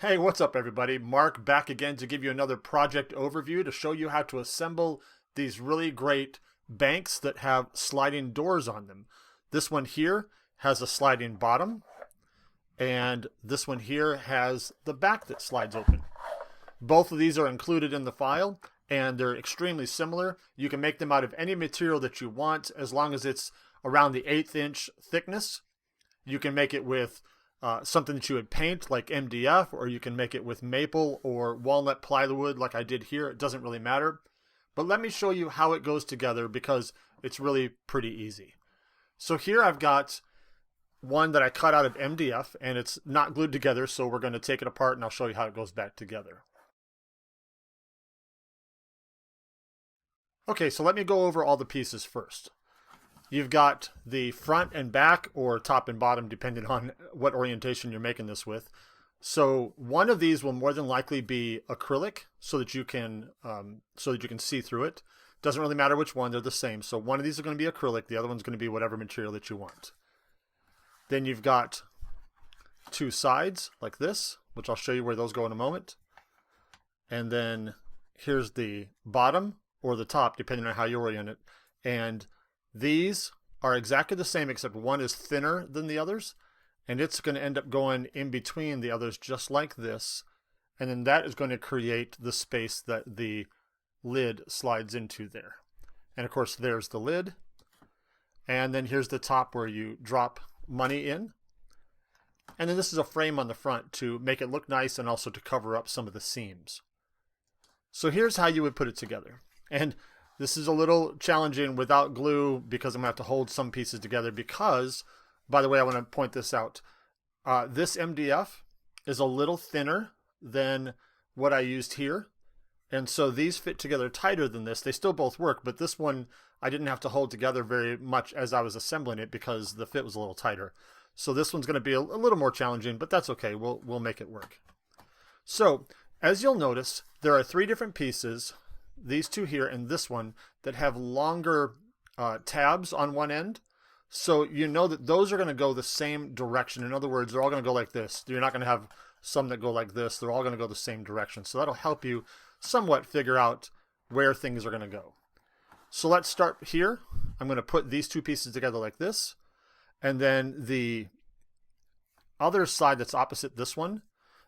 Hey, what's up everybody? Mark back again to give you another project overview to show you how to assemble these really great banks that have sliding doors on them. This one here has a sliding bottom, and this one here has the back that slides open. Both of these are included in the file, and they're extremely similar. You can make them out of any material that you want as long as it's around the 1/8 inch thickness. You can make it with something that you would paint like MDF, or you can make it with maple or walnut plywood like I did here. It doesn't really matter. But let me show you how it goes together because it's really pretty easy. So here I've got one that I cut out of MDF and it's not glued together, so we're going to take it apart and I'll show you how it goes back together. Okay, so let me go over all the pieces first. You've got the front and back, or top and bottom, depending on what orientation you're making this with. So one of these will more than likely be acrylic, so that you can see through it. Doesn't really matter which one; they're the same. So one of these is going to be acrylic. The other one's going to be whatever material that you want. Then you've got two sides like this, which I'll show you where those go in a moment. And then here's the bottom or the top, depending on how you orient it. And these are exactly the same, except one is thinner than the others, and it's going to end up going in between the others just like this, and then that is going to create the space that the lid slides into there. And of course there's the lid, and then here's the top where you drop money in, and then this is a frame on the front to make it look nice and also to cover up some of the seams. So here's how you would put it together. And this is a little challenging without glue because I'm going to have to hold some pieces together because, by the way, I want to point this out. This MDF is a little thinner than what I used here. And so these fit together tighter than this. They still both work, but this one I didn't have to hold together very much as I was assembling it because the fit was a little tighter. So this one's going to be a little more challenging, but that's okay. We'll make it work. So as you'll notice, there are three different pieces, these two here and this one, that have longer tabs on one end. So you know that those are going to go the same direction. In other words, they're all going to go like this. You're not going to have some that go like this. They're all going to go the same direction. So that'll help you somewhat figure out where things are going to go. So let's start here. I'm going to put these two pieces together like this. And then the other side that's opposite this one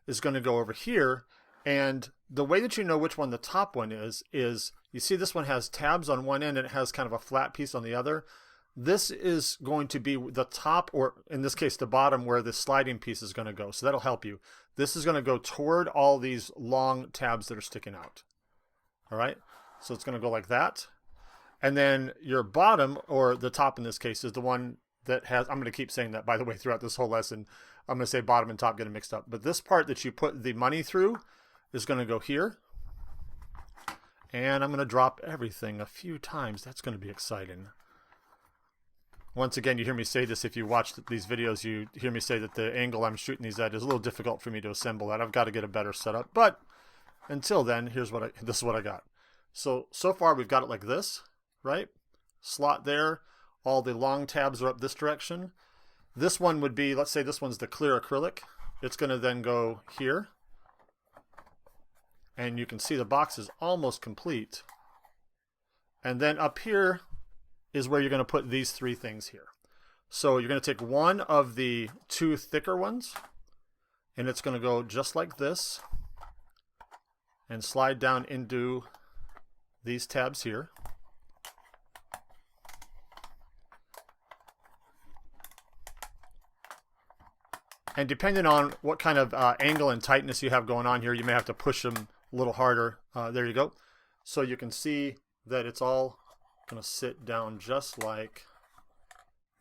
is going to go over here. And the way that you know which one the top one is you see this one has tabs on one end and it has kind of a flat piece on the other. This is going to be the top, or in this case the bottom, where the sliding piece is going to go. So that'll help you. This is going to go toward all these long tabs that are sticking out. All right, so it's going to go like that. And then your bottom, or the top in this case, is the one that has, I'm going to keep saying that, by the way, throughout this whole lesson. I'm going to say bottom and top getting mixed up. But this part that you put the money through is going to go here. And I'm going to drop everything a few times. That's going to be exciting. Once again, you hear me say this. If you watch these videos, you hear me say that the angle I'm shooting these at is a little difficult for me to assemble that. I've got to get a better setup. But until then, this is what I got. So far we've got it like this, right? Slot there. All the long tabs are up this direction. This one would be, let's say this one's the clear acrylic. It's going to then go here. And you can see the box is almost complete. And then up here is where you're going to put these three things here. So you're going to take one of the two thicker ones, and it's going to go just like this and slide down into these tabs here. And depending on what kind of angle and tightness you have going on here, you may have to push them a little harder. There you go. So you can see that it's all going to sit down just like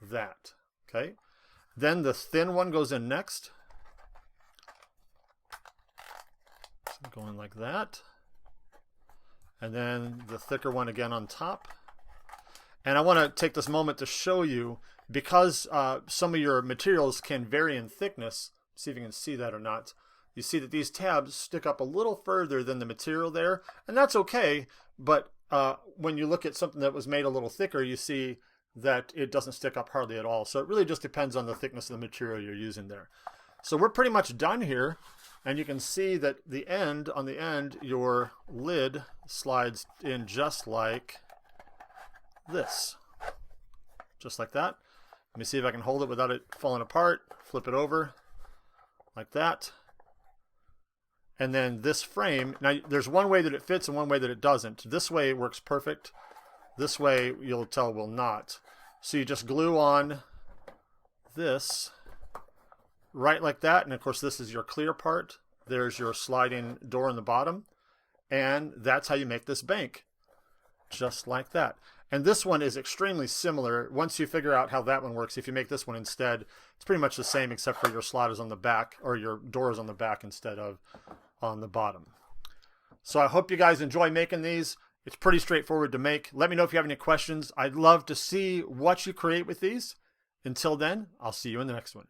that. Okay. Then the thin one goes in next. So going like that. And then the thicker one again on top. And I want to take this moment to show you, because some of your materials can vary in thickness. See if you can see that or not. You see that these tabs stick up a little further than the material there, and that's okay. But when you look at something that was made a little thicker, you see that it doesn't stick up hardly at all. So it really just depends on the thickness of the material you're using there. So we're pretty much done here. And you can see that on the end, your lid slides in just like this. Just like that. Let me see if I can hold it without it falling apart. Flip it over like that. And then this frame, now there's one way that it fits and one way that it doesn't. This way it works perfect. This way you'll tell will not. So you just glue on this right like that. And of course this is your clear part. There's your sliding door in the bottom. And that's how you make this bank. Just like that. And this one is extremely similar. Once you figure out how that one works, if you make this one instead, it's pretty much the same except for your slot is on the back, or your door is on the back instead of on the bottom. So I hope you guys enjoy making these. It's pretty straightforward to make. Let me know if you have any questions. I'd love to see what you create with these. Until then, I'll see you in the next one.